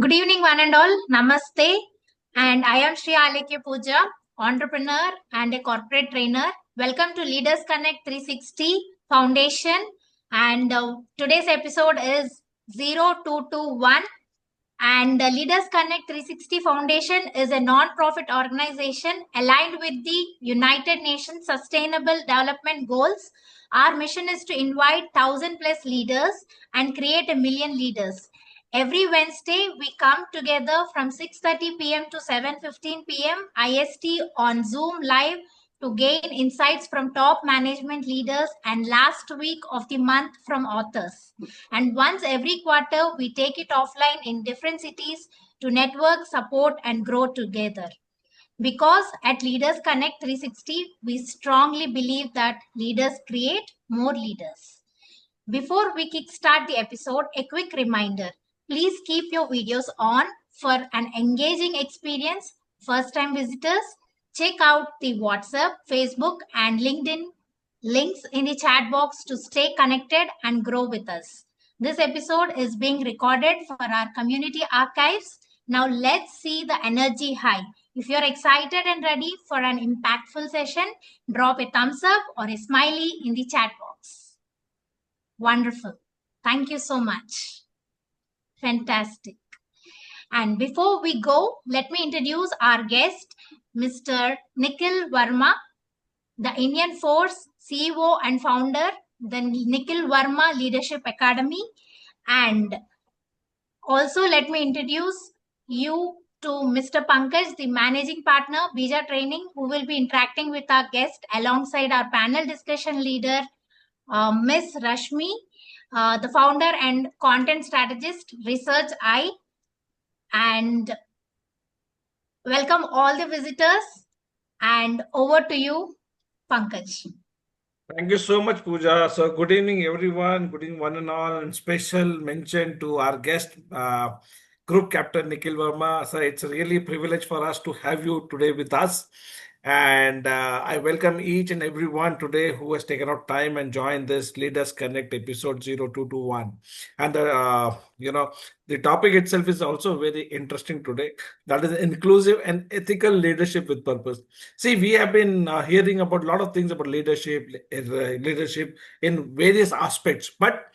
Good evening, one and all. Namaste. And I am Shri Alekya Puja, entrepreneur and a corporate trainer. Welcome to Leaders Connect 360 Foundation. And today's episode is 0221. And Leaders Connect 360 Foundation is a non-profit organization aligned with the United Nations Sustainable Development Goals. Our mission is to invite 1,000 plus leaders and create 1,000,000 leaders. Every Wednesday, we come together from 6:30 p.m. to 7:15 p.m. IST on Zoom Live to gain insights from top management leaders and last week of the month from authors. And once every quarter, we take it offline in different cities to network, support, and grow together. Because at Leaders Connect 360, we strongly believe that leaders create more leaders. Before we kickstart the episode, a quick reminder. Please keep your videos on for an engaging experience. First-time visitors, check out the WhatsApp, Facebook, and LinkedIn links in the chat box to stay connected and grow with us. This episode is being recorded for our community archives. Now let's see the energy high. If you're excited and ready for an impactful session, drop a thumbs up or a smiley in the chat box. Wonderful. Thank you so much. Fantastic. And before we go, let me introduce our guest, Mr. Nikhil Verma, the Indian Force CEO and founder, the Nikhil Verma Leadership Academy. And also let me introduce you to Mr. Pankaj, the managing partner, Bija Training, who will be interacting with our guest alongside our panel discussion leader, Ms. Rashmi, the founder and content strategist, Research I. And welcome all the visitors. And over to you, Pankaj. Thank you so much, Pooja. So, good evening, everyone. Good evening, one and all. And special mention to our guest, Group Captain Nikhil Verma. So, it's really a privilege for us to have you today with us. And I welcome each and everyone today who has taken out time and joined this Leaders Connect episode 0221. And the topic itself is also very interesting today. That is inclusive and ethical leadership with purpose. See, we have been hearing about a lot of things about leadership in various aspects, but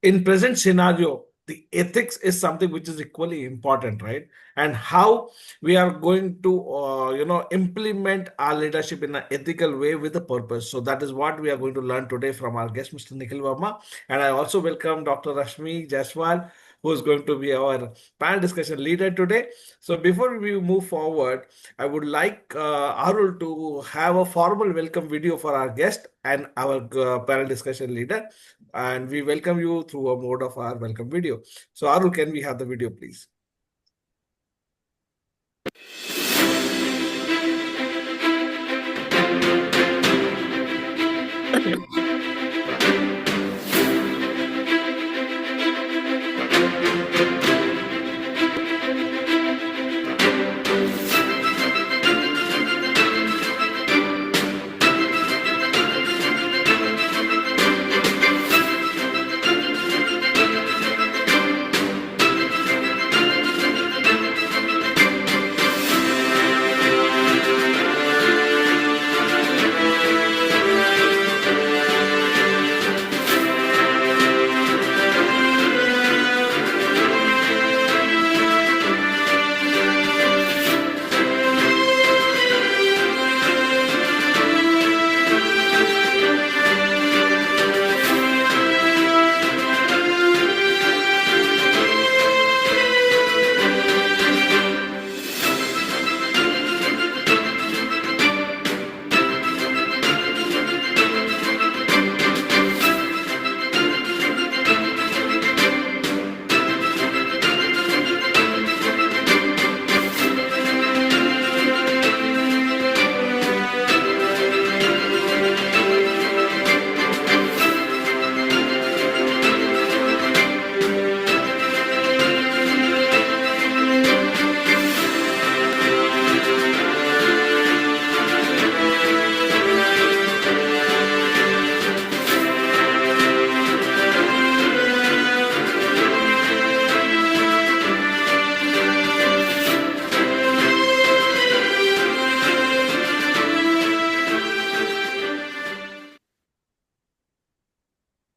in present scenario, the ethics is something which is equally important, right? And how we are going to implement our leadership in an ethical way with a purpose. So that is what we are going to learn today from our guest, Mr. Nikhil Verma. And I also welcome Dr. Rashmi Jaswal, who is going to be our panel discussion leader today. So before we move forward, I would like Arul to have a formal welcome video for our guest and our panel discussion leader. And we welcome you through a mode of our welcome video. So Arul, can we have the video, please?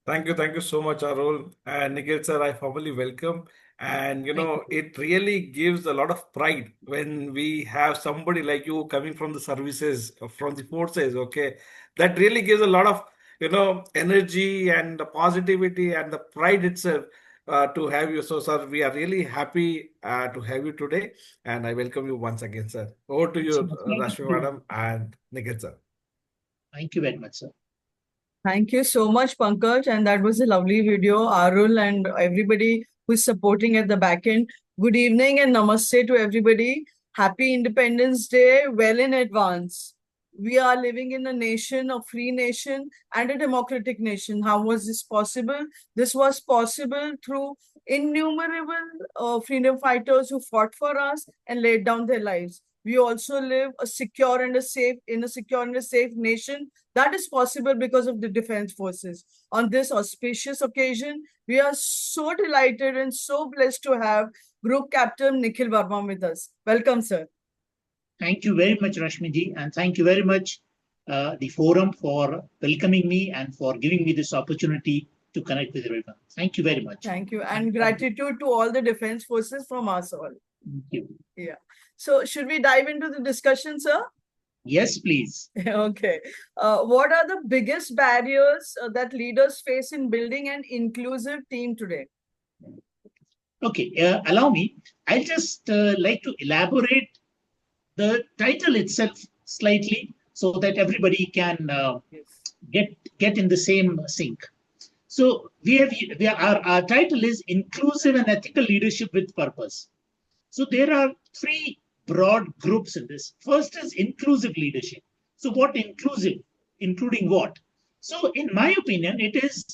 Thank you so much, Arul. And Nikhil sir, I formally welcome. And Thank you. it really gives a lot of pride when we have somebody like you coming from the services, from the forces, okay? That really gives a lot of, energy and the positivity and the pride itself to have you. So, sir, we are really happy to have you today. And I welcome you once again, sir. Over to It's you, my pleasure Rashmi to. madam and Nikhil sir. Thank you very much, sir. Thank you so much, Pankaj. And that was a lovely video. Arul and everybody who's supporting at the back end. Good evening and namaste to everybody. Happy Independence Day well in advance. We are living in a nation, a free nation, and a democratic nation. How was this possible? This was possible through innumerable freedom fighters who fought for us and laid down their lives. We also live a secure and a safe in a secure and a safe nation that is possible because of the defense forces. On this auspicious occasion, we are so delighted and so blessed to have Group Captain Nikhil Verma with us. Welcome, sir. Thank you very much, Rashmi ji, and thank you very much, the forum, for welcoming me and for giving me this opportunity to connect with everyone. Thank you very much. Thank you. And gratitude to all the defense forces from us all. Thank you. Yeah. So, should we dive into the discussion, sir? Yes, please. Okay. What are the biggest barriers that leaders face in building an inclusive team today? Okay, allow me. I'll just like to elaborate the title itself slightly so that everybody can get in the same sync. So our title is Inclusive and Ethical Leadership with Purpose. So there are three broad groups in this. First is inclusive leadership. So what inclusive? Including what? So in my opinion, it is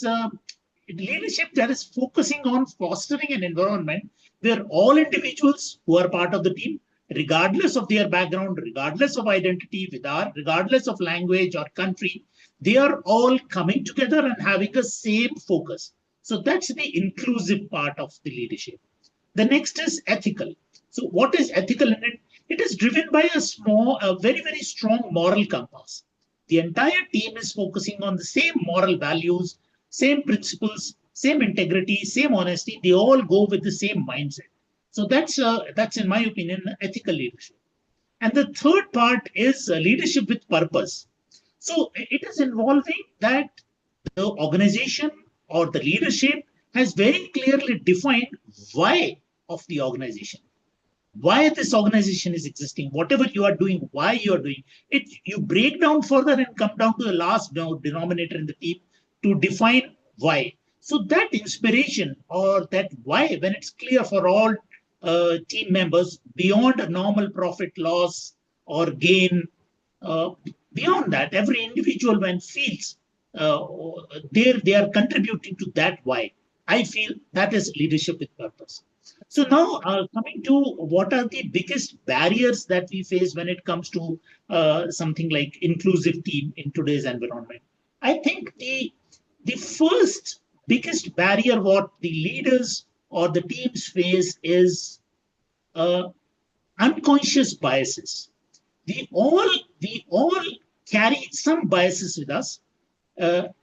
leadership that is focusing on fostering an environment where all individuals who are part of the team, regardless of their background, regardless of identity, regardless of language or country, they are all coming together and having the same focus. So that's the inclusive part of the leadership. The next is ethical. So what is ethical in it? It is driven by a very, very strong moral compass. The entire team is focusing on the same moral values, same principles, same integrity, same honesty. They all go with the same mindset. So that's in my opinion, ethical leadership. And the third part is leadership with purpose. So it is involving that the organization or the leadership has very clearly defined why of the organization, why this organization is existing, whatever you are doing, why you are doing it. You break down further and come down to the last denominator in the team to define why. So that inspiration or that why, when it's clear for all team members, beyond a normal profit loss or gain, beyond that, every individual when feels they are contributing to that why, I feel that is leadership with purpose. So now coming to what are the biggest barriers that we face when it comes to something like inclusive team in today's environment. I think the first biggest barrier what the leaders or the teams face is unconscious biases. We all carry some biases with us.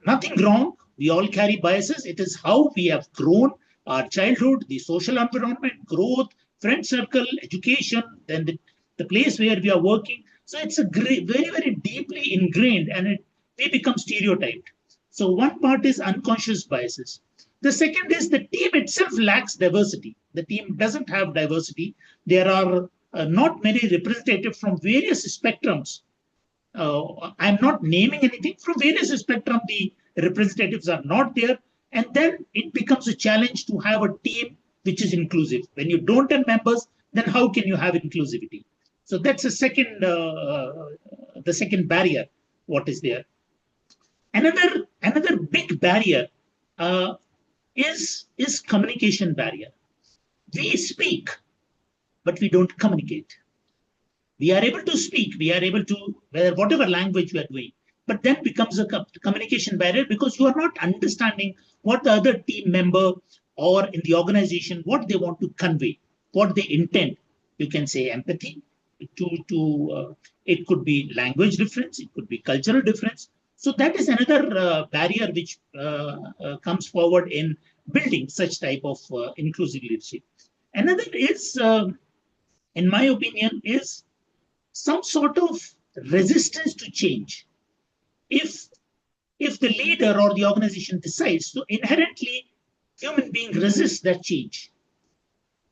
Nothing wrong. We all carry biases. It is how we have grown, our childhood, the social environment, growth, friend circle, education, then the place where we are working. So it's a very, very deeply ingrained and we become stereotyped. So one part is unconscious biases. The second is the team itself lacks diversity. The team doesn't have diversity. There are not many representatives from various spectrums. I'm not naming anything. From various spectrum, the representatives are not there. And then it becomes a challenge to have a team which is inclusive. When you don't have members, then how can you have inclusivity? So that's the second barrier. What is there? Another big barrier is communication barrier. We speak, but we don't communicate. We are able to speak. We are able to, whatever language we are doing, but then becomes a communication barrier because you are not understanding what the other team member or in the organization, what they want to convey, what they intend. You can say empathy. It could be language difference. It could be cultural difference. So that is another barrier which comes forward in building such type of inclusive leadership. Another is, in my opinion, is some sort of resistance to change. If the leader or the organization decides, so inherently human being resists that change.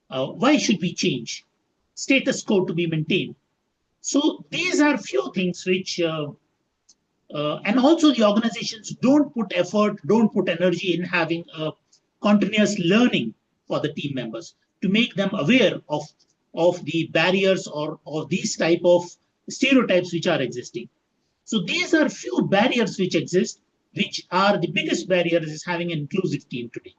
Why should we change? Status quo to be maintained. So these are few things which, and also the organizations don't put effort, don't put energy in having a continuous learning for the team members to make them aware of the barriers or these type of stereotypes which are existing. So these are few barriers which exist, which are the biggest barriers is having an inclusive team today.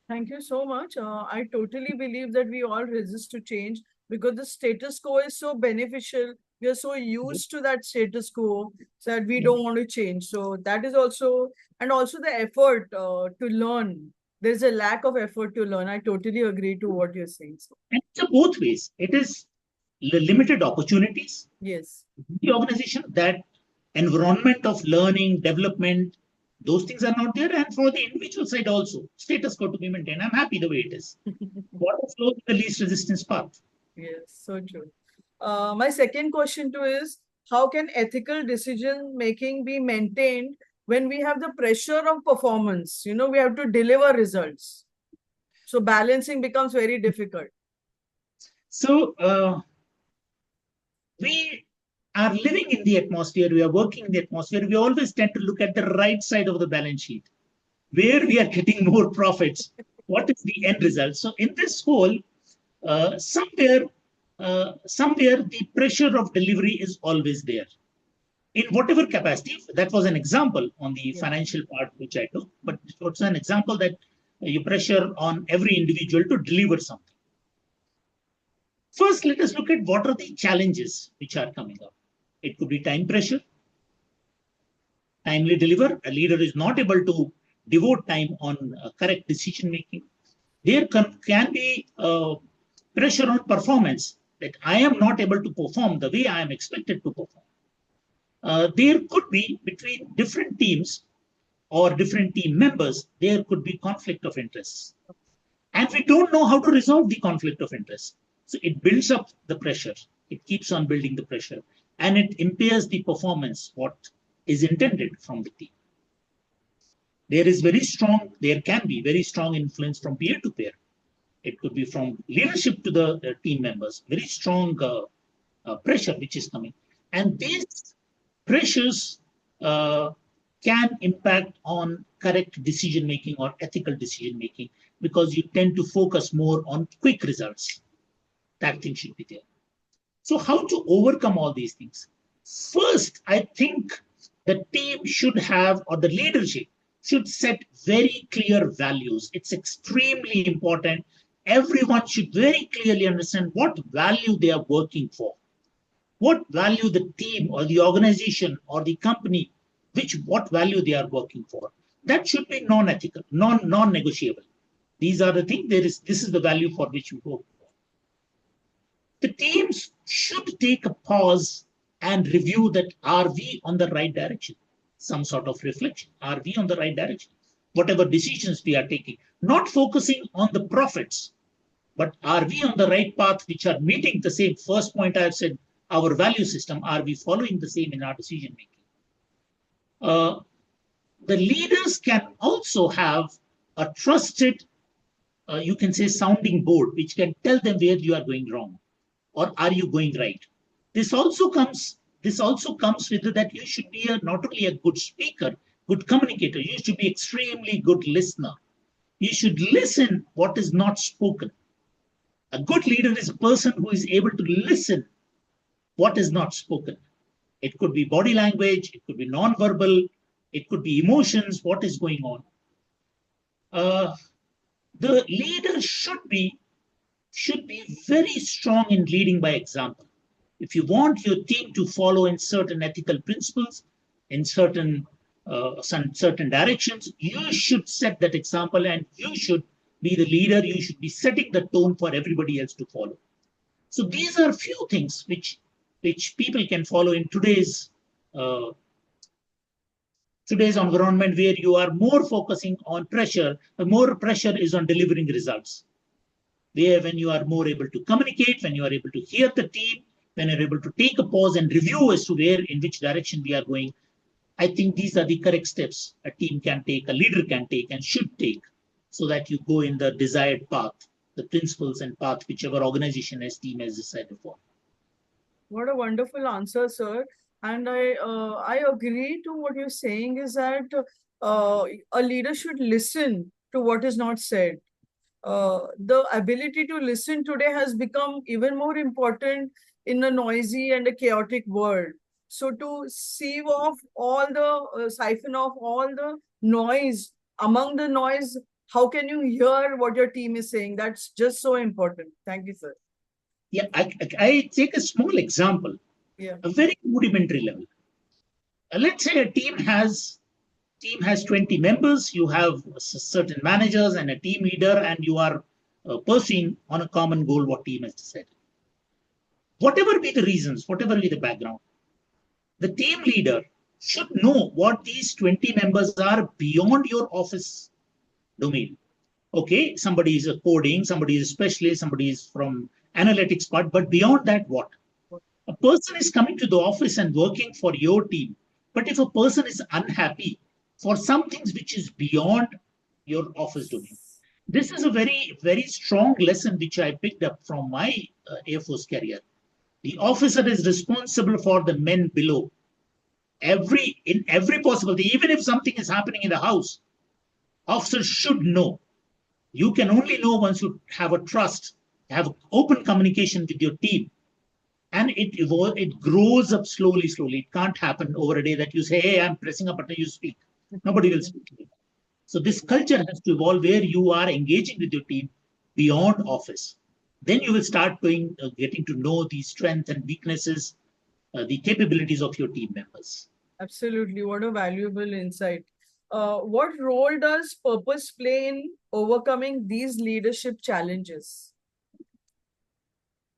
Thank you so much. I totally believe that we all resist to change because the status quo is so beneficial. We are so used to that status quo that we don't want to change. So that is also, and also the effort to learn. There's a lack of effort to learn. I totally agree to what you're saying. And it's both ways. It is limited opportunities. Yes. The organization, that environment of learning, development, those things are not there. And for the individual side also, status quo to be maintained. I'm happy the way it is. Water flows the least resistance path. Yes, so true. My second question too is, how can ethical decision making be maintained when we have the pressure of performance? You know, we have to deliver results. So balancing becomes very difficult. So we are living in the atmosphere, we are working in the atmosphere, we always tend to look at the right side of the balance sheet, where we are getting more profits. What is the end result? So in this whole, somewhere the pressure of delivery is always there. In whatever capacity, that was an example on the financial part which I took, but it was an example that you pressure on every individual to deliver something. First, let us look at what are the challenges which are coming up. It could be time pressure, timely deliver. A leader is not able to devote time on correct decision making. There can be pressure on performance, that I am not able to perform the way I am expected to perform. There could be between different teams or different team members, there could be conflict of interests. And we don't know how to resolve the conflict of interest. So it builds up the pressure. It keeps on building the pressure. And it impairs the performance, what is intended from the team. There can be very strong influence from peer to peer. It could be from leadership to the team members, very strong pressure which is coming. And these pressures can impact on correct decision making or ethical decision making, because you tend to focus more on quick results. That thing should be there. So how to overcome all these things? First, I think the team should have, or the leadership should set very clear values. It's extremely important. Everyone should very clearly understand what value they are working for. What value the team or the organization or the company, what value they are working for. That should be non-ethical, non-negotiable. These are the things, this is the value for which you work. The teams should take a pause and review that, are we on the right direction? Some sort of reflection. Are we on the right direction? Whatever decisions we are taking, not focusing on the profits, but are we on the right path, which are meeting the same first point I have said, our value system, are we following the same in our decision making? The leaders can also have a trusted, you can say, sounding board, which can tell them where you are going wrong. Or are you going right? This also comes with that you should be not only a good speaker, good communicator, you should be extremely good listener. You should listen what is not spoken. A good leader is a person who is able to listen what is not spoken. It could be body language, it could be non-verbal, it could be emotions, what is going on. The leader should be very strong in leading by example. If you want your team to follow in certain ethical principles, in certain directions, you should set that example, and you should be the leader. You should be setting the tone for everybody else to follow. So these are few things which people can follow in today's today's environment where you are more focusing on pressure, the more pressure is on delivering results. Where when you are more able to communicate, when you are able to hear the team, when you're able to take a pause and review as to where, in which direction we are going, I think these are the correct steps a team can take, a leader can take and should take, so that you go in the desired path, the principles and path, whichever organization as team has decided for. What a wonderful answer, sir. And I agree to what you're saying is that a leader should listen to what is not said. The ability to listen today has become even more important in a noisy and a chaotic world. So to sieve off all the siphon off all the noise, among the noise, how can you hear what your team is saying? That's just so important. Thank you, sir. Yeah, I take a small example, Yeah. a very rudimentary level. Let's say a team has 20 members, you have certain managers and a team leader, and you are pursuing on a common goal what team has decided. Whatever be the reasons, whatever be the background, the team leader should know what these 20 members are beyond your office domain. Okay, somebody is a coding, somebody is a specialist, somebody is from analytics part, but beyond that, what? A person is coming to the office and working for your team. But if a person is unhappy for some things which is beyond your office domain, this is a very, very strong lesson which I picked up from my Air Force career. The officer is responsible for the men below. In every possible thing, even if something is happening in the house, officers should know. You can only know once you have a trust, have open communication with your team. And it grows up slowly. It can't happen over a day that you say, hey, I'm pressing a button, you speak. Nobody will speak to you. So this culture has to evolve where you are engaging with your team beyond office. Then you will start getting to know the strengths and weaknesses, the capabilities of your team members. Absolutely. What a valuable insight. What role does purpose play in overcoming these leadership challenges?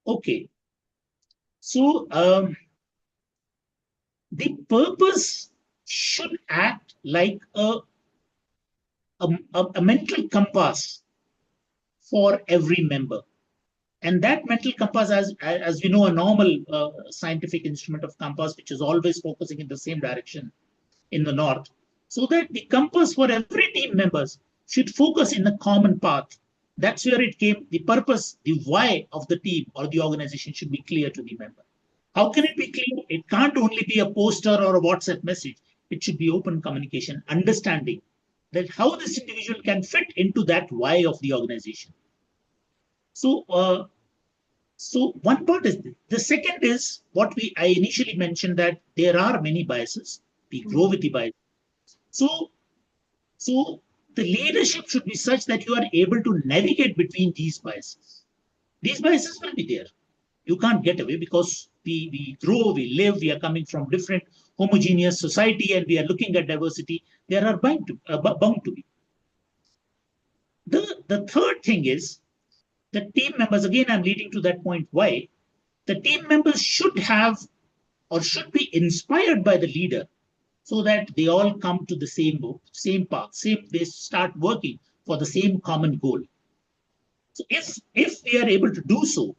Okay. So the purpose should act like a mental compass for every member. And that mental compass, as we know, a normal scientific instrument of compass, which is always focusing in the same direction in the north, so that the compass for every team members should focus in a common path. That's where it came. The purpose, the why of the team or the organization should be clear to the member. How can it be clear? It can't only be a poster or a WhatsApp message. It should be open communication, understanding that how this individual can fit into that why of the organization. So one part is this. The second is what I initially mentioned, that there are many biases. We grow with the bias. So the leadership should be such that you are able to navigate between these biases. These biases will be there. You can't get away because we grow, we live, we are coming from different homogeneous society and we are looking at diversity. There are bound to be. The third thing is the team members, again, I'm leading to that point why. The team members should have or should be inspired by the leader so that they all come to the same path, they start working for the same common goal. So if we are able to do so,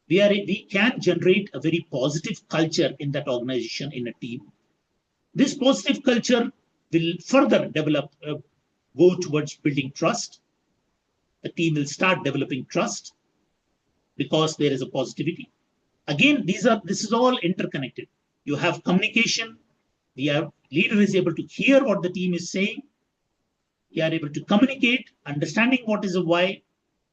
we can generate a very positive culture in that organization, in a team. This positive culture will further develop, go towards building trust. The team will start developing trust because there is a positivity. Again, this is all interconnected. You have communication. The leader is able to hear what the team is saying. They are able to communicate, understanding what is a why.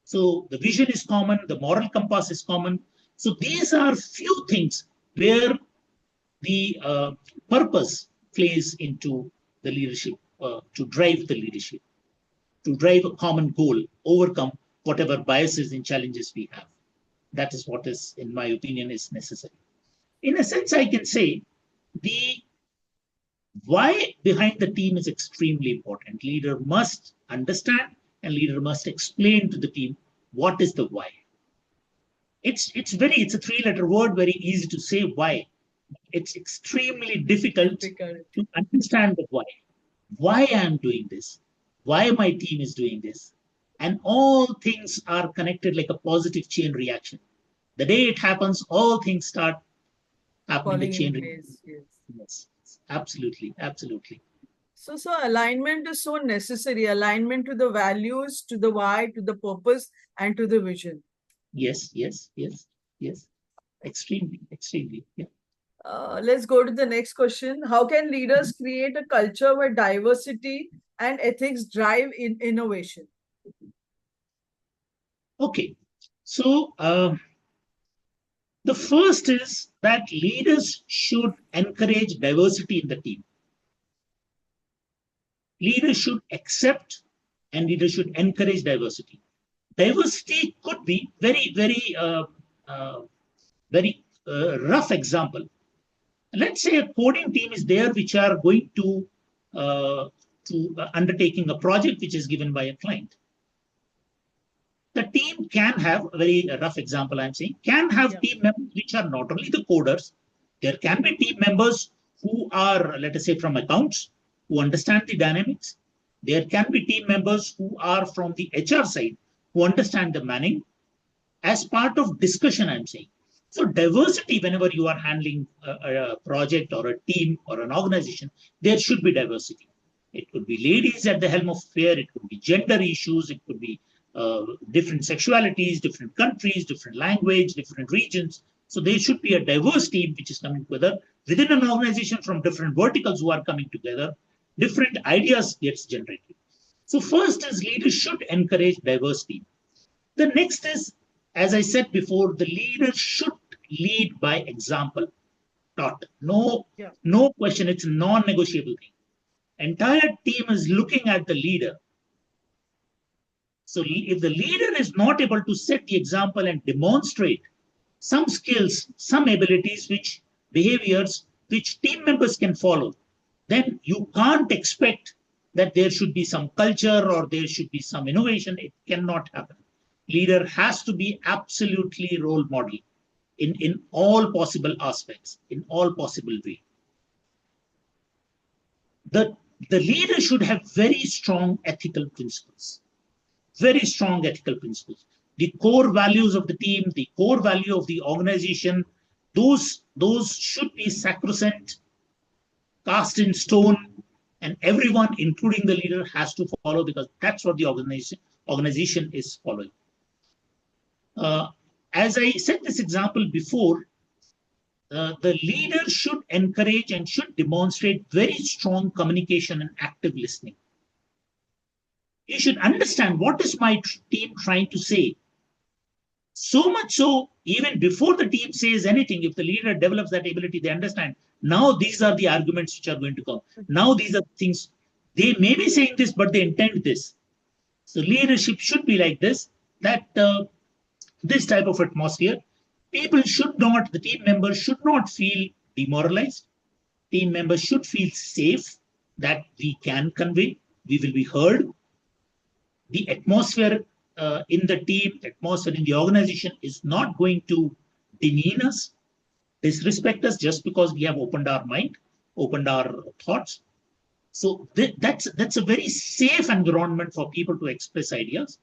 So the vision is common, the moral compass is common. So these are few things where the purpose plays into the leadership, to drive the leadership, to drive a common goal, overcome whatever biases and challenges we have. That is what is, in my opinion, is necessary. In a sense, I can say the why behind the team is extremely important. Leader must understand and leader must explain to the team what is the why. It's a three-letter word, very easy to say why. It's extremely difficult to understand the why. why I am doing this, why my team is doing this. And all things are connected like a positive chain reaction. The day it happens, all things start happening the Falling chain in reaction. place. Yes. Yes, absolutely, absolutely. So alignment is so necessary. Alignment to the values, to the why, to the purpose, and to the vision. Yes, yes, yes, yes. Extremely, extremely. Yeah. Let's go to the next question. How can leaders create a culture where diversity and ethics drive in innovation? Okay. So the first is that leaders should encourage diversity in the team. Leaders should accept and leaders should encourage diversity. Diversity could be rough example. Let's say a coding team is there which are going to undertaking a project which is given by a client. The team can have, a very rough example I'm saying, can have team members which are not only the coders, there can be team members who are, let us say, from accounts, who understand the dynamics. There can be team members who are from the HR side, who understand the manning. As part of discussion, I'm saying. So diversity, whenever you are handling a project or a team or an organization, there should be diversity. It could be ladies at the helm of affair, it could be gender issues, it could be different sexualities, different countries, different language, different regions. So there should be a diverse team which is coming together within an organization from different verticals who are coming together. Different ideas gets generated. So first is leaders should encourage diversity. The next is, as I said before, the leader should lead by example. Taught. No question. It's a non-negotiable thing. Entire team is looking at the leader. So if the leader is not able to set the example and demonstrate some skills, some abilities, which behaviors, which team members can follow, then you can't expect that there should be some culture or there should be some innovation. It cannot happen. Leader has to be absolutely role model in all possible aspects, in all possible way. The leader should have very strong ethical principles. Very strong ethical principles. The core values of the team, the core value of the organization, those should be sacrosanct, cast in stone, and everyone, including the leader, has to follow because that's what the organization is following. As I said this example before, the leader should encourage and should demonstrate very strong communication and active listening. You should understand what is my team trying to say. So much so, even before the team says anything, if the leader develops that ability, they understand, now these are the arguments which are going to come. Now these are things, they may be saying this, but they intend this. So leadership should be like this, that this type of atmosphere, people should not, the team members should not feel demoralized. Team members should feel safe that we can convey, we will be heard. The atmosphere in the team, atmosphere in the organization is not going to demean us, disrespect us just because we have opened our mind, opened our thoughts. So that's a very safe environment for people to express ideas.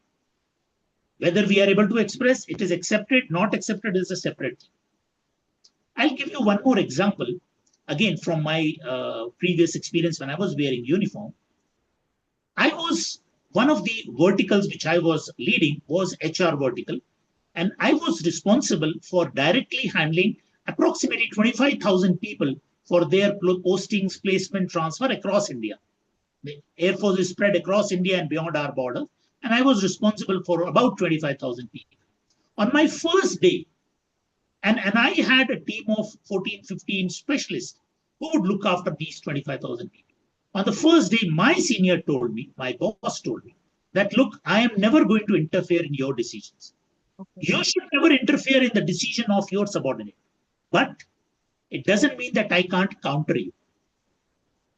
Whether we are able to express, it is accepted, not accepted is a separate thing. I'll give you one more example, again, from my previous experience when I was wearing uniform. One of the verticals which I was leading was HR vertical, and I was responsible for directly handling approximately 25,000 people for their postings, placement, transfer across India. The Air Force is spread across India and beyond our border, and I was responsible for about 25,000 people. On my first day, and I had a team of 14, 15 specialists who would look after these 25,000 people. On the first day, my senior told me, my boss told me, that look, I am never going to interfere in your decisions. Okay. You should never interfere in the decision of your subordinate. But it doesn't mean that I can't counter you.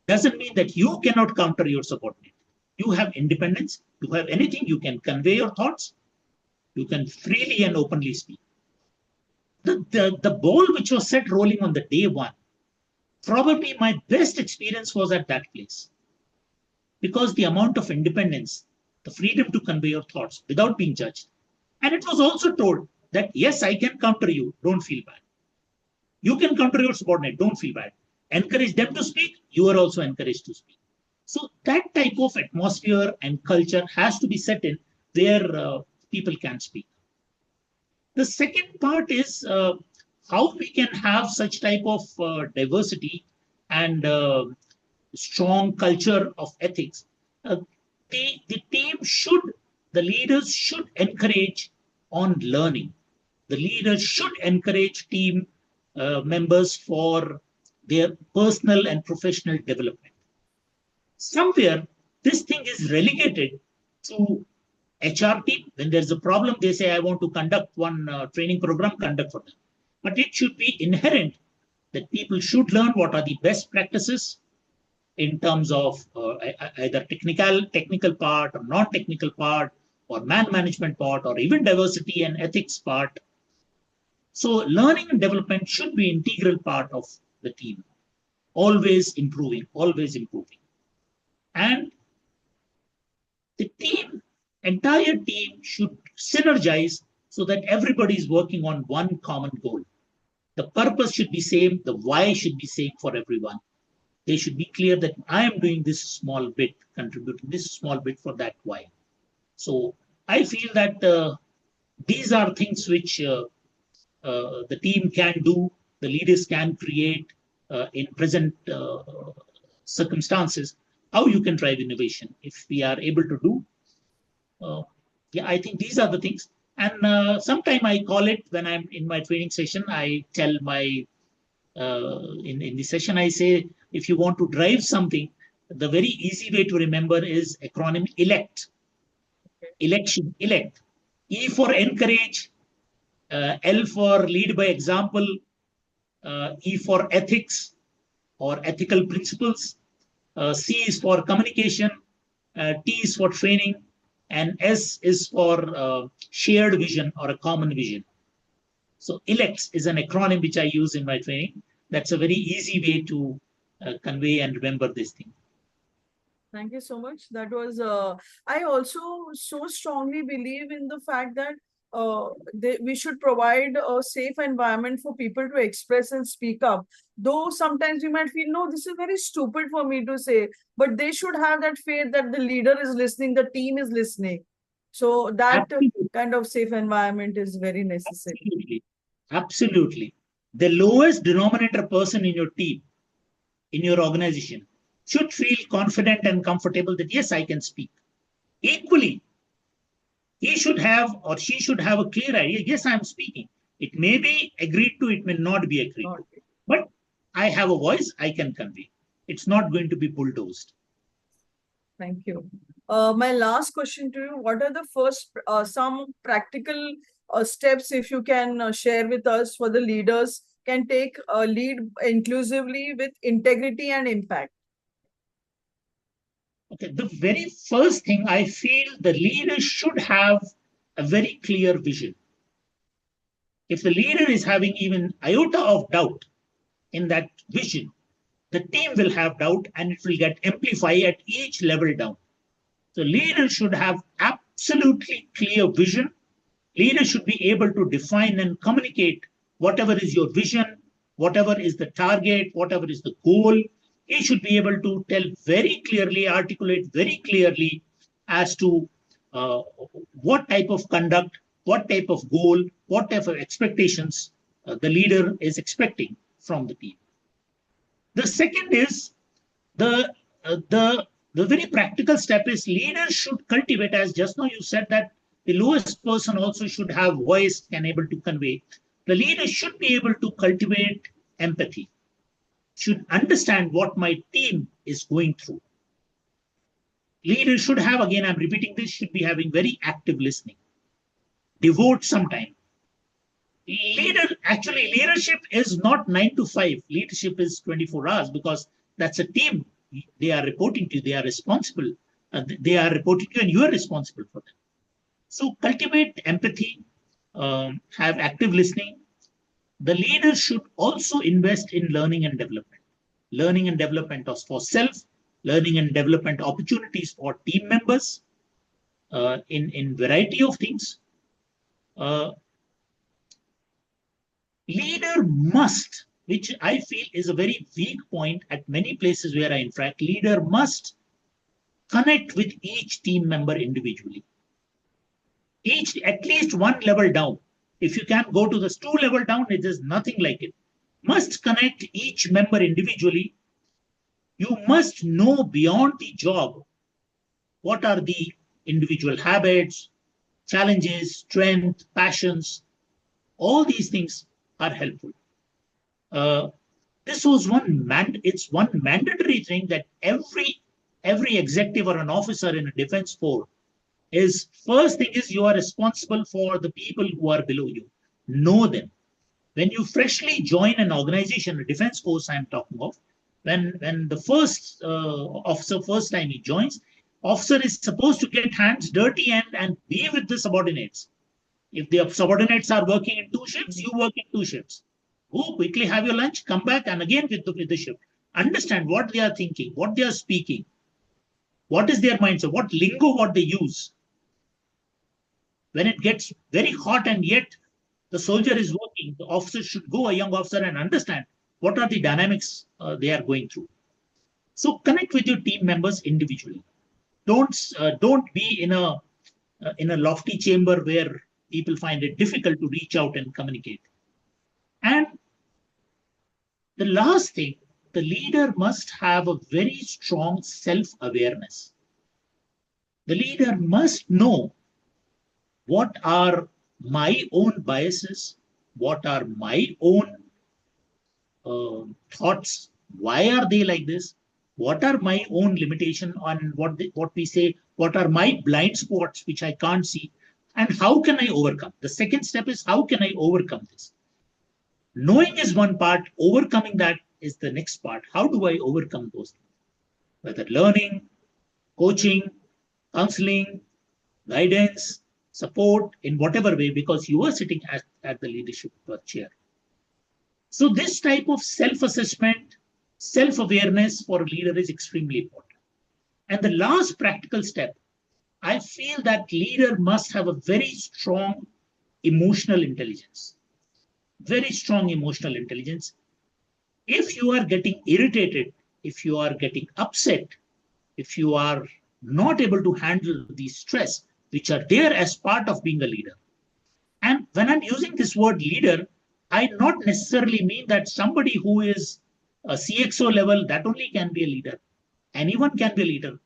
Doesn't mean that you cannot counter your subordinate. You have independence. You have anything. You can convey your thoughts. You can freely and openly speak. The ball which was set rolling on the day one, probably my best experience was at that place. because the amount of independence, the freedom to convey your thoughts without being judged. And it was also told that, yes, I can counter you, don't feel bad. You can counter your subordinate, don't feel bad. Encourage them to speak, you are also encouraged to speak. So that type of atmosphere and culture has to be set in where people can speak. The second part is how we can have such type of diversity and strong culture of ethics. The team should, the leaders should encourage on learning. The leaders should encourage team members for their personal and professional development. Somewhere, this thing is relegated to HR team. When there's a problem, they say, I want to conduct one training program, conduct for them. But it should be inherent that people should learn what are the best practices in terms of either technical part or non-technical part, or man management part, or even diversity and ethics part. So learning and development should be an integral part of the team. Always improving, always improving. And the team, entire team should synergize so that everybody is working on one common goal. The purpose should be same, the why should be same for everyone. They should be clear that I am doing this small bit, contributing this small bit for that why. So I feel that these are things which the team can do, the leaders can create in present circumstances, how you can drive innovation. If we are able to do, yeah, I think these are the things. And sometime I call it, when I'm in my training session, I tell my, in the session, I say, if you want to drive something, the very easy way to remember is acronym ELECT. Election, elect. E for encourage, L for lead by example, E for ethics or ethical principles, C is for communication, T is for training, and S is for shared vision or a common vision. So ELECT is an acronym which I use in my training. That's a very easy way to convey and remember this thing. Thank you so much. That was, I also so strongly believe in the fact that we should provide a safe environment for people to express and speak up. Though sometimes you might feel, no, this is very stupid for me to say, but they should have that faith that the leader is listening, the team is listening. So that kind of safe environment is very necessary. Absolutely. Absolutely. The lowest denominator person in your team, in your organization, should feel confident and comfortable that, yes, I can speak. Equally, he should have or she should have a clear idea, yes, I'm speaking. It may be agreed to, it may not be agreed to. But I have a voice, I can convey. It's not going to be bulldozed. Thank you. My last question to you, what are the first, some practical steps, if you can share with us, for the leaders can take a lead inclusively with integrity and impact? Okay, the very first thing, I feel the leader should have a very clear vision. If the leader is having even iota of doubt in that vision, the team will have doubt and it will get amplified at each level down. So leader should have absolutely clear vision. Leader should be able to define and communicate whatever is your vision, whatever is the target, whatever is the goal. He should be able to tell very clearly, articulate very clearly as to what type of conduct, what type of goal, what type of expectations the leader is expecting from the team. The second is the very practical step is leaders should cultivate, as just now you said that the lowest person also should have voice and able to convey. The leader should be able to cultivate empathy, should understand what my team is going through. Leaders should have, again, I'm repeating this, should be having very active listening. Devote some time. Leadership is not 9 to 5. Leadership is 24 hours because that's a team. They are reporting to you. They are responsible. They are reporting to you and you are responsible for them. So cultivate empathy, have active listening. The leaders should also invest in learning and development. Learning and development for self, learning and development opportunities for team members in variety of things. Leader must, which I feel is a very weak point at many places where I interact, leader must connect with each team member individually. At least one level down. If you can go to the 2 level down, it is nothing like it. Must connect each member individually. You must know beyond the job what are the individual habits, challenges, strength, passions. All these things are helpful. This was one mandatory thing that every executive or an officer in a defense force is. First thing is, you are responsible for the people who are below you. Know them. When you freshly join an organization, a defense force I'm talking of, when the first officer, first time he joins, officer is supposed to get hands dirty and be with the subordinates. If the subordinates are working in 2 shifts, you work in 2 shifts. Go quickly, have your lunch, come back, and again with the shift. Understand what they are thinking, what they are speaking, what is their mindset, what lingo, what they use. When it gets very hot and yet the soldier is working, the officer should go, a young officer, and understand what are the dynamics they are going through. So connect with your team members individually. Don't be in a lofty chamber where people find it difficult to reach out and communicate. And the last thing, the leader must have a very strong self-awareness. The leader must know what are my own biases, what are my own thoughts, why are they like this, what are my own limitation on what we say, what are my blind spots which I can't see, and how can I overcome. The second step is, how can I overcome this? Knowing is one part, overcoming that is the next part. How do I overcome those things? Whether learning, coaching, counseling, guidance, support, in whatever way, because you are sitting at the leadership chair. So this type of self-assessment, self-awareness for a leader is extremely important. And the last practical step, I feel that leader must have a very strong emotional intelligence. Very strong emotional intelligence. If you are getting irritated, if you are getting upset, if you are not able to handle the stress which are there as part of being a leader. And when I'm using this word leader, I not necessarily mean that somebody who is a CXO level, that only can be a leader. Anyone can be a leader.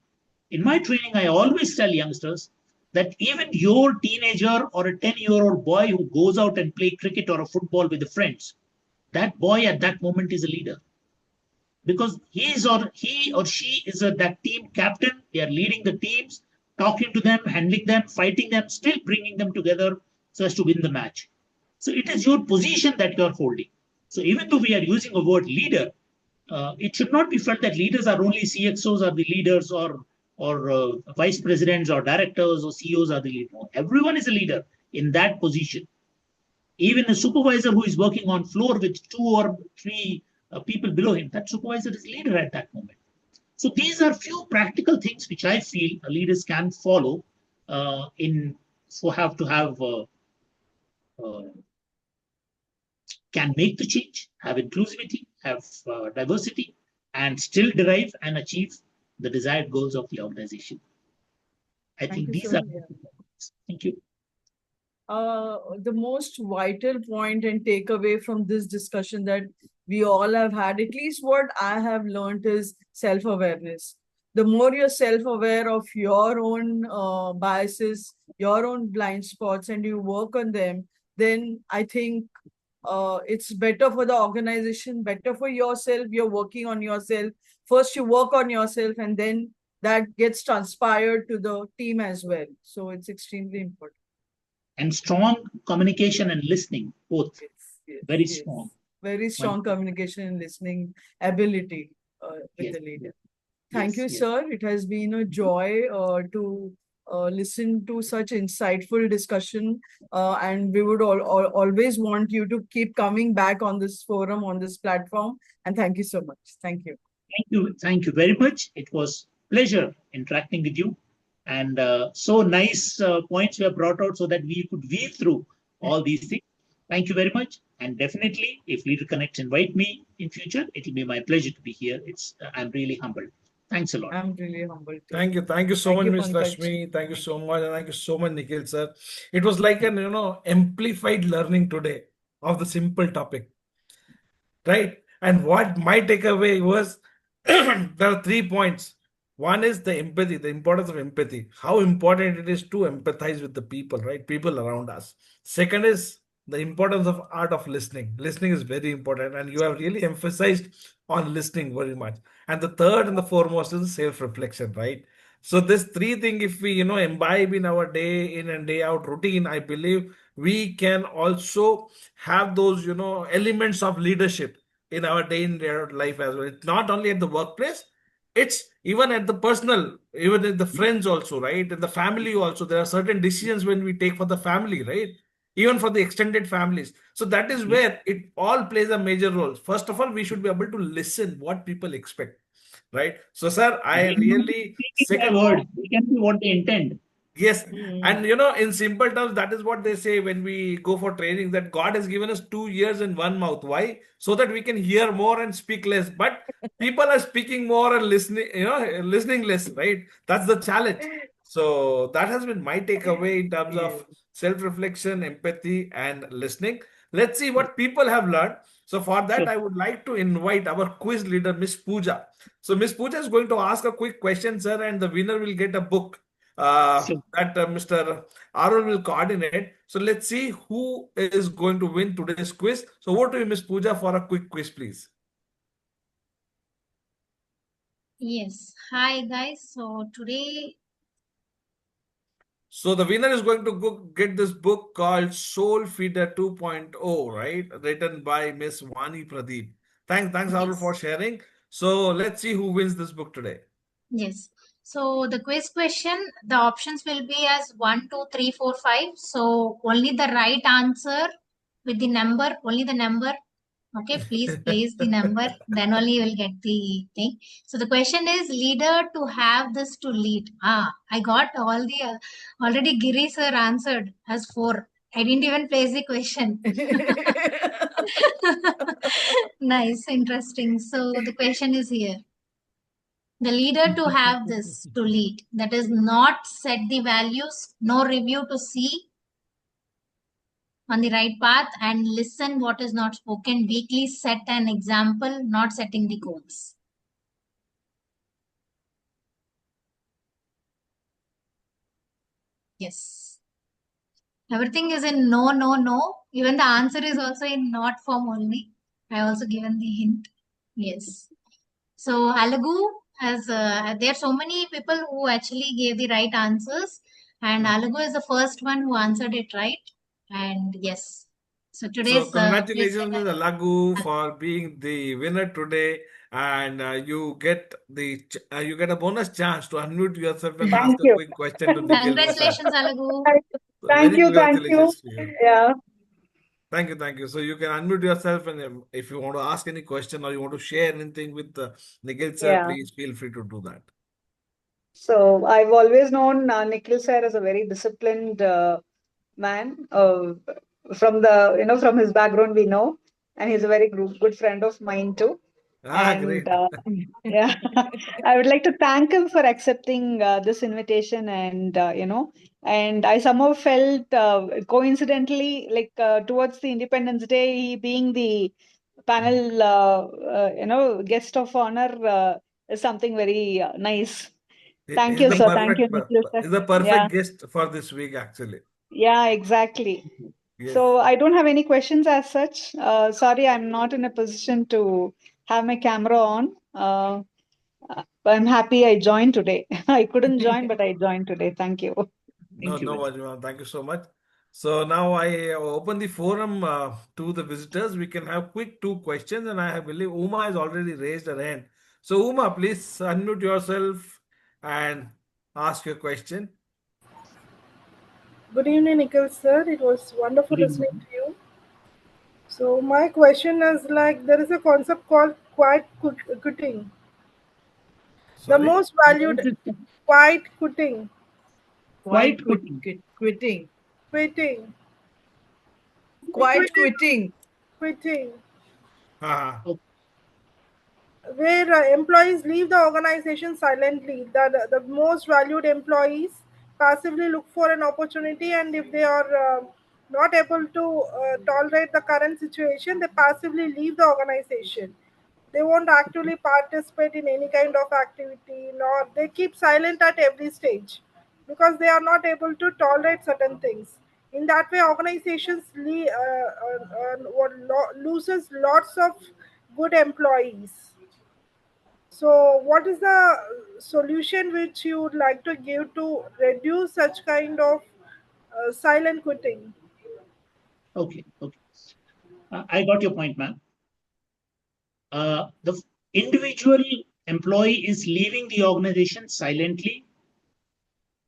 In my training, I always tell youngsters that even your teenager or a 10-year-old boy who goes out and play cricket or a football with the friends, that boy at that moment is a leader. Because he or she is that team captain. They are leading the teams, talking to them, handling them, fighting them, still bringing them together so as to win the match. So it is your position that you are holding. So even though we are using a word leader, it should not be felt that leaders are only CXOs are the leaders or vice presidents or directors or CEOs are the leaders. No, everyone is a leader in that position. Even a supervisor who is working on floor with 2 or 3 people below him, that supervisor is leader at that moment. So these are few practical things which I feel leaders can follow can make the change, have inclusivity, have diversity, and still derive and achieve the desired goals of the organization. I think these are. Thank you. The most vital point and takeaway from this discussion that we all have had, at least what I have learned, is self-awareness. The more you're self-aware of your own biases, your own blind spots, and you work on them, then I think it's better for the organization, better for yourself. You're working on yourself. First, you work on yourself, and then that gets transpired to the team as well. So it's extremely important. And strong communication and listening, both. Very strong. Very strong communication and listening ability with the leader. Thank you, sir. It has been a joy to listen to such insightful discussion, and we would always want you to keep coming back on this forum, on this platform. And thank you so much. Thank you. Thank you very much. It was pleasure interacting with you, and so nice points you have brought out so that we could weave through all these things. Thank you very much, and definitely, if Leader Connect invite me in future, it will be my pleasure to be here. I'm really humbled. Thanks a lot. I'm really humbled too. Thank you so Thank much, you, Miss Pankaj. Rashmi. Thank you so much, and thank you so much, Nikhil sir. It was like an amplified learning today of the simple topic, right? And what my takeaway was, there are 3 points. One is the empathy, the importance of empathy, how important it is to empathize with the people, right? People around us. Second is the importance of art of listening. Listening is very important, and you have really emphasized on listening very much. And the third and the foremost is self-reflection, right? So this three thing, if we imbibe in our day in and day out routine, I believe we can also have those elements of leadership in our day in day out life as well. It's not only at the workplace, it's even at the personal, even at the friends also, right? In the family also, there are certain decisions when we take for the family, right? Even for the extended families. So that is where it all plays a major role. First of all, we should be able to listen what people expect, right? So, sir, I They may not really speak in second. their words. They can be what they intend. Yes, Mm. and in simple terms, that is what they say when we go for training, that God has given us 2 ears and one mouth. Why? So that we can hear more and speak less. But people are speaking more and listening, listening less, right? That's the challenge. So that has been my takeaway in terms Yes. of self-reflection, empathy, and listening. Let's see what people have learned. So for that, Sure. I would like to invite our quiz leader, Miss Pooja. So Miss Pooja is going to ask a quick question, sir, and the winner will get a book Sure. that Mr. Arul will coordinate. So let's see who is going to win today's quiz. So over to you, Miss Pooja, for a quick quiz, please. Yes. Hi, guys. So today, So the winner is going to get this book called Soul Feeder 2.0, right? Written by Miss Vani Pradeep. Thanks, Arul, for yes. sharing. So let's see who wins this book today. Yes. So the quiz question, the options will be as 1, 2, 3, 4, 5. So only the right answer with the number, only the number. Okay, please place the number, then only you will get the thing. So the question is leader to have this to lead. I got all the already Giri sir answered as 4. I didn't even place the question. Nice, interesting. So the question is here. The leader to have this to lead, that is not set the values, no review to see on the right path and listen what is not spoken, weekly set an example, not setting the goals. Yes. Everything is in no, no, no. Even the answer is also in not form only. I also given the hint. Yes. So Alagu has there are so many people who actually gave the right answers, and Alagu is the first one who answered it right. And yes, so So today's quiz congratulations, winner. Ms. Alagu, for being the winner today, and you get a bonus chance to unmute yourself and Thank ask a you. quick question to Nikhil sir. Congratulations, Alagu. So Thank very you. Thank you. congratulations to you. Yeah. Thank you. So you can unmute yourself, and if you want to ask any question or you want to share anything with Nikhil sir, Yeah. please feel free to do that. So I've always known Nikhil sir as a very disciplined man. From from his background, we know, and he's a very good friend of mine too. And Great. yeah, I would like to thank him for accepting this invitation, and and I somehow felt coincidentally like towards the Independence Day, he being the panel, guest of honor is something very nice. Thank He's you, the sir. Thank you, perfect, Nikhil, sir. he's the Yeah, perfect guest for this week, actually. yeah, exactly. Yes. So I don't have any questions as such. Sorry, I'm not in a position to have my camera on. I'm happy I joined today. I couldn't join, but I joined today. Thank you. No, Thank you. no worries, ma'am. Thank you so much. So now I open the forum to the visitors. We can have quick 2 questions, and I believe Uma has already raised her hand. So Uma, please unmute yourself and ask your question. Good evening, Nikhil sir. It was wonderful Good listening evening. to you. So my question is like there is a concept called quiet quitting. The most valued, quiet quitting. Quiet quitting. quitting. Quitting. Quiet Quitting. quitting. Uh-huh. Where employees leave the organization silently. The most valued employees passively look for an opportunity, and if they are not able to tolerate the current situation, they passively leave the organization. They won't actively participate in any kind of activity, nor they keep silent at every stage because they are not able to tolerate certain things. In that way, organizations loses lots of good employees. So, what is the solution which you would like to give to reduce such kind of silent quitting? Okay. I got your point, ma'am. The individual employee is leaving the organization silently,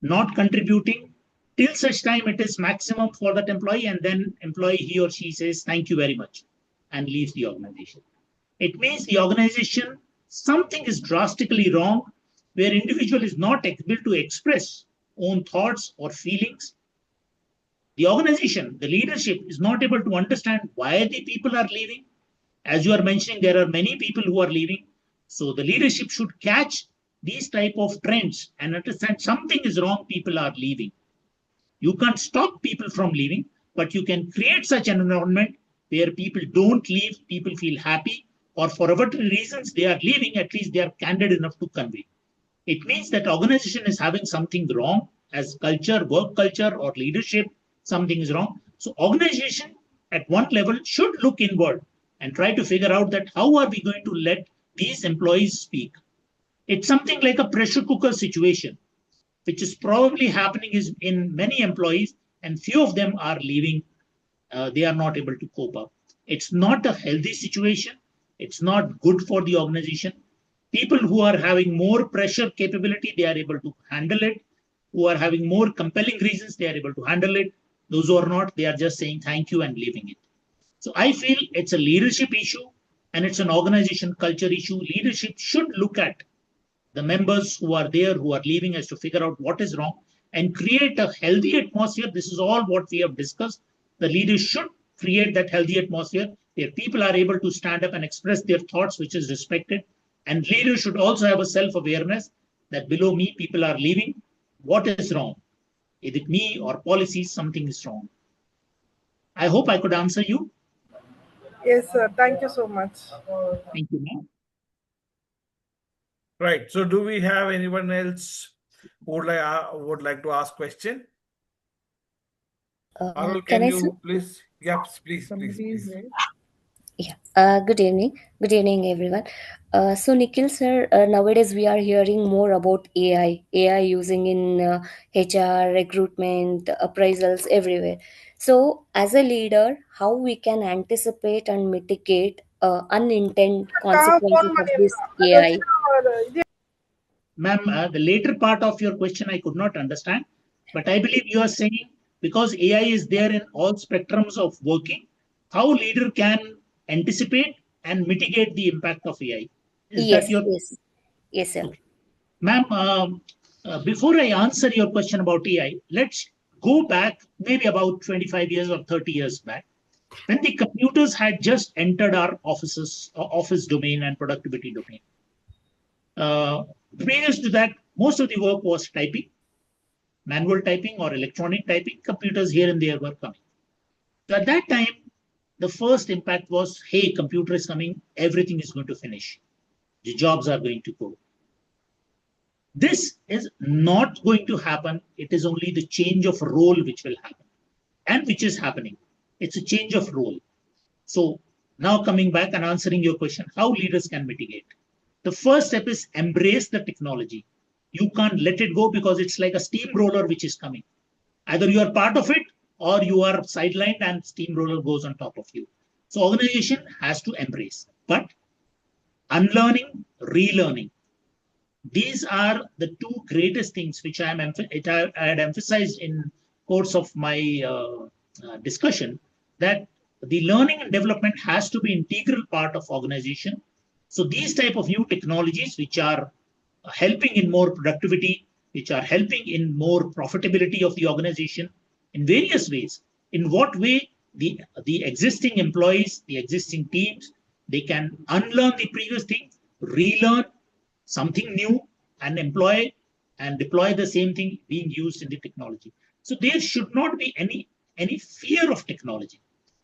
not contributing till such time it is maximum for that employee, and then employee he or she says thank you very much and leaves the organization. It means the organization something is drastically wrong, where individual is not able to express own thoughts or feelings. The organization, the leadership is not able to understand why the people are leaving. As you are mentioning, there are many people who are leaving. So the leadership should catch these type of trends and understand something is wrong, people are leaving. You can't stop people from leaving, but you can create such an environment where people don't leave, people feel happy, or for whatever reasons they are leaving, at least they are candid enough to convey. It means that organization is having something wrong as culture, work culture, or leadership, something is wrong. So organization at one level should look inward and try to figure out that how are we going to let these employees speak. It's something like a pressure cooker situation, which is probably happening is in many employees, and few of them are leaving. They are not able to cope up. It's not a healthy situation. It's not good for the organization. People who are having more pressure capability, they are able to handle it. Who are having more compelling reasons, they are able to handle it. Those who are not, they are just saying thank you and leaving it. So I feel it's a leadership issue and it's an organization culture issue. Leadership should look at the members who are there, who are leaving, as to figure out what is wrong and create a healthy atmosphere. This is all what we have discussed. The leaders should create that healthy atmosphere where people are able to stand up and express their thoughts, which is respected. And leaders should also have a self-awareness that below me, people are leaving. What is wrong? Is it me or policies? Something is wrong. I hope I could answer you. Yes, sir. Thank you so much. Thank you, ma'am. Right. So do we have anyone else who would like to ask question? Arul, Can I, you please? Yes, please. Yeah. Good evening. Good evening, everyone. So, Nikhil sir, nowadays we are hearing more about AI using in HR, recruitment, appraisals, everywhere. So, as a leader, how we can anticipate and mitigate unintended कहाँ consequences phone of मने this AI? Ma'am, the later part of your question I could not understand, but I believe you are saying because AI is there in all spectrums of working, how leader can anticipate and mitigate the impact of AI. Is that your? Yes, sir. Okay. Ma'am, before I answer your question about AI, let's go back maybe about 25 years or 30 years back, when the computers had just entered our office domain and productivity domain. Previous to that, most of the work was typing, manual typing or electronic typing. Computers here and there were coming. So at that time, the first impact was, hey, computer is coming, everything is going to finish. The jobs are going to go. This is not going to happen. It is only the change of role which will happen and which is happening. It's a change of role. So now coming back and answering your question, how leaders can mitigate. The first step is embrace the technology. You can't let it go because it's like a steamroller which is coming. Either you are part of it or you are sidelined and steamroller goes on top of you. So organization has to embrace. But unlearning, relearning, these are the two greatest things which I had emphasized in course of my discussion, that the learning and development has to be integral part of organization. So these type of new technologies which are helping in more productivity, which are helping in more profitability of the organization in various ways. In what way the existing employees, the existing teams, they can unlearn the previous thing, relearn something new, and employ and deploy the same thing being used in the technology. So there should not be any fear of technology.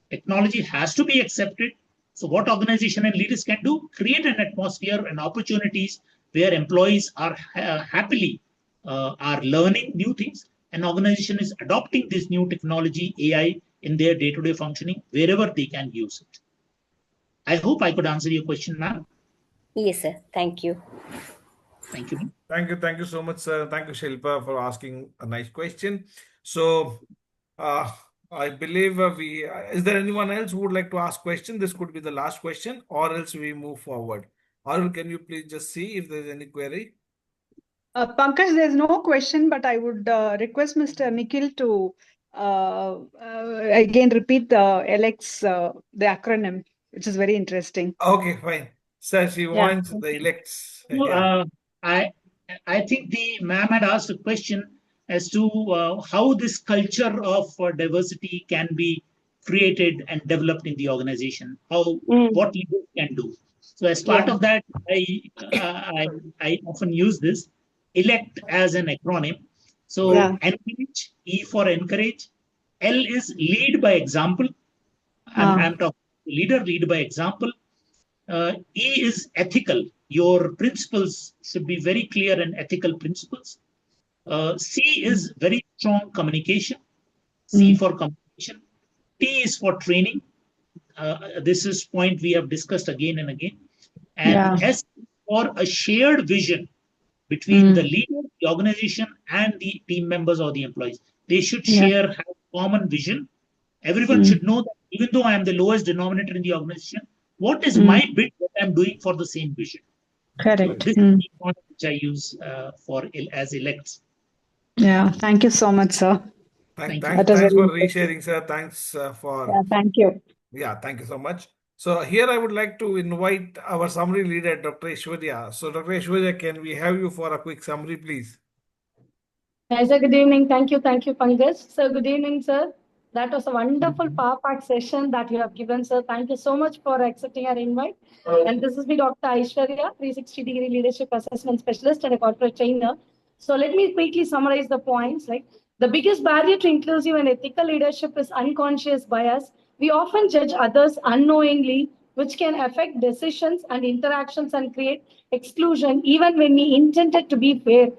Technology has to be accepted. So what organization and leaders can do, create an atmosphere and opportunities where employees are happily are learning new things, and organization is adopting this new technology, AI, in their day-to-day functioning wherever they can use it. I hope I could answer your question, ma'am. Yes, sir. Thank you. Thank you. Thank you so much, sir. Thank you, Shilpa, for asking a nice question. So, I believe is there anyone else who would like to ask question? This could be the last question, or else we move forward. Arul, can you please just see if there's any query? Pankaj, there's no question, but I would request Mr. Nikhil to again repeat the LX, the acronym, which is very interesting. Okay, fine. So she wants the elects. Yeah. I think the ma'am had asked a question as to how this culture of diversity can be created and developed in the organization. What leaders can do. So as part of that, I often use this elect as an acronym. So encourage, E for encourage, L is lead by example. I'm talking leader, lead by example. E is ethical. Your principles should be very clear and ethical principles. C is very strong communication. C for communication. T is for training. This is point we have discussed again and again. And S is for a shared vision between the leader, the organization, and the team members or the employees. They should have common vision. Everyone should know that even though I am the lowest denominator in the organization, what is my bit that I'm doing for the same vision? Correct. So this is the point which I use as elects. Yeah, thank you so much, sir. Thanks for resharing, sir. Thanks for. Thank you. Yeah, thank you so much. So here I would like to invite our summary leader, Dr. Aishwarya. So Dr. Aishwarya, can we have you for a quick summary, please? Hi, sir. Good evening. Thank you, Pankaj. So good evening, sir. That was a wonderful power-packed session that you have given, sir. Thank you so much for accepting our invite. And this is me, Dr. Aishwarya, 360-degree leadership assessment specialist and a corporate trainer. So let me quickly summarize the points. Like the biggest barrier to inclusive and ethical leadership is unconscious bias. We often judge others unknowingly, which can affect decisions and interactions and create exclusion, even when we intended to be fair.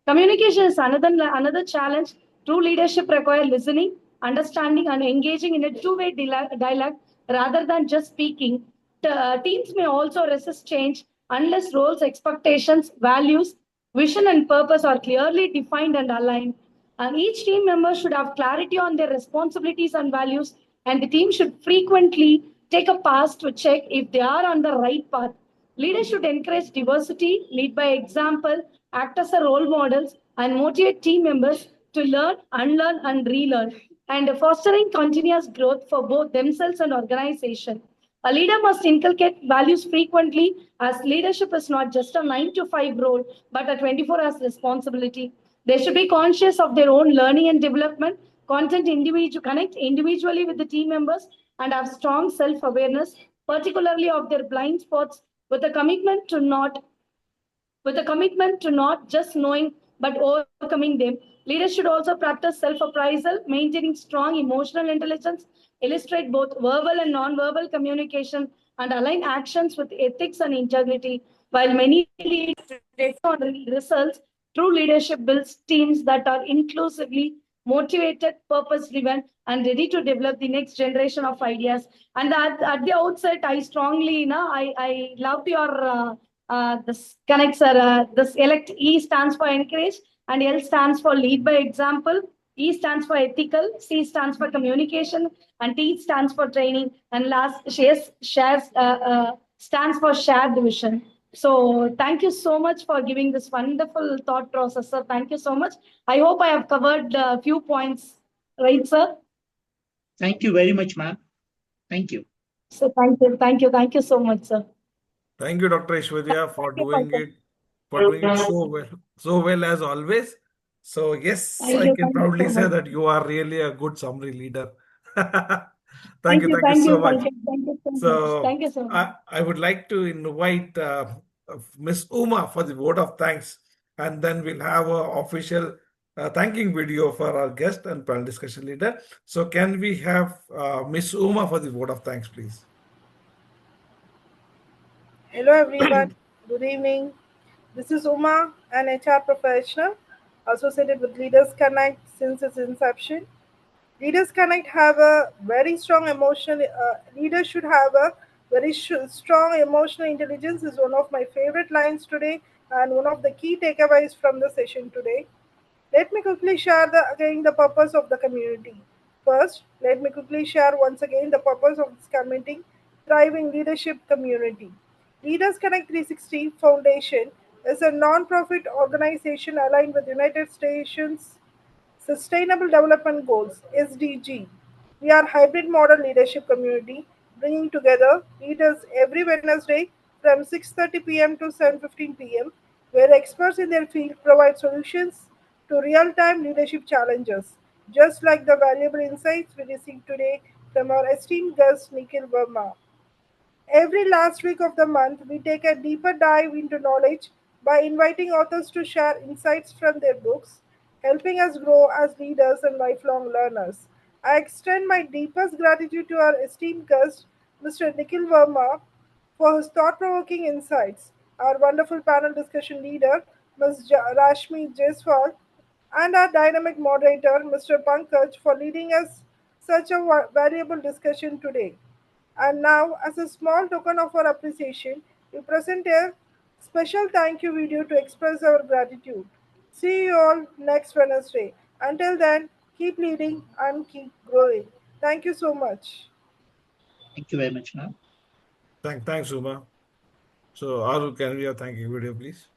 Communication is another challenge. True leadership requires listening, understanding, and engaging in a two-way dialogue rather than just speaking. Teams may also resist change unless roles, expectations, values, vision, and purpose are clearly defined and aligned. And each team member should have clarity on their responsibilities and values, and the team should frequently take a pause to check if they are on the right path. Leaders should encourage diversity, lead by example, act as a role models, and motivate team members to learn, unlearn, and relearn, and fostering continuous growth for both themselves and organization. A leader must inculcate values frequently, as leadership is not just a 9-to-5 role, but a 24 hours responsibility. They should be conscious of their own learning and development, connect individually with the team members, and have strong self-awareness, particularly of their blind spots, with a commitment to not just knowing but overcoming them. Leaders should also practice self-appraisal, maintaining strong emotional intelligence, illustrate both verbal and non-verbal communication, and align actions with ethics and integrity. While many leaders rely on results, true leadership builds teams that are inclusively motivated, purpose-driven, and ready to develop the next generation of ideas. And at the outset, I strongly, I loved your this connects, sir. This elect E stands for encourage, and L stands for lead by example. E stands for ethical, C stands for communication, and T stands for training, and last stands for shared vision. So thank you so much for giving this wonderful thought process, sir. Thank you so much. I hope I have covered a few points, right, sir? Thank you very much, ma'am. Thank you. So thank you so much, sir. Thank you, Dr. Aishwarya, for doing it. for doing it so well as always. So yes, Thank I you. can Thank you proudly so say much. that you are really a good summary leader. Thank you. Thank you Thank you, so much. Pankaj. Thank you so much. So Thank you so much. I would like to invite Miss Uma for the vote of thanks, and then we'll have an official thanking video for our guest and panel discussion leader. So can we have Miss Uma for the vote of thanks, please? Hello everyone, good evening. This is Uma, an HR professional associated with Leaders Connect since its inception. Leaders Connect have a very strong emotional, leaders should have a very strong emotional intelligence is one of my favorite lines today and one of the key takeaways from the session today. Let me quickly share again the purpose of the community. First, let me quickly share once again the purpose of this community, thriving leadership community. Leaders Connect 360 Foundation is a non-profit organization aligned with United Nations Sustainable Development Goals (SDG). We are a hybrid model leadership community, bringing together leaders every Wednesday from 6:30 p.m. to 7:15 p.m., where experts in their field provide solutions to real-time leadership challenges, just like the valuable insights we received today from our esteemed guest Nikhil Verma. Every last week of the month, we take a deeper dive into knowledge by inviting authors to share insights from their books, helping us grow as leaders and lifelong learners. I extend my deepest gratitude to our esteemed guest, Mr. Nikhil Verma, for his thought provoking insights, our wonderful panel discussion leader, Ms. Rashmi Jaswal, and our dynamic moderator, Mr. Pankaj, for leading us such a valuable discussion today. And now, as a small token of our appreciation, we present a special thank you video to express our gratitude. See you all next Wednesday. Until then, keep leading and keep growing. Thank you so much. Thank you very much, ma'am. Thanks, Uma. So, Arul, can we have thanking video, please?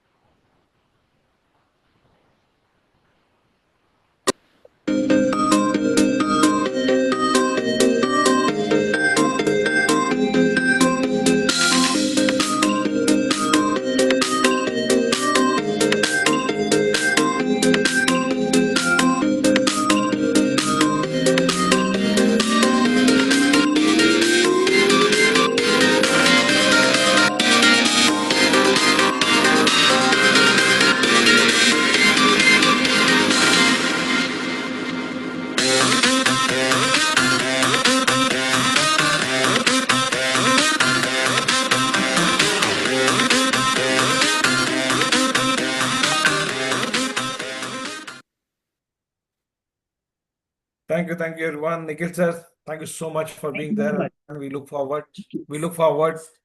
Thank you, everyone. Nikhil sir, thank you so much for being there, and we look forward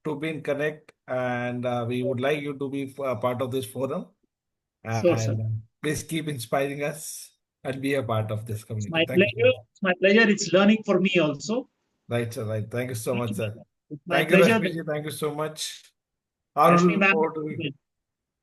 to being connect, and we would like you to be a part of this forum, Sure, sir. and please keep inspiring us and be a part of this It's community. my Thank you. pleasure. It's my pleasure. It's learning for me also. Right, sir. Right. Thank you so much, sir. It's my Thank you, pleasure. Rashmi ji. Thank you so much. Rashmi Arul, ma'am, over to you.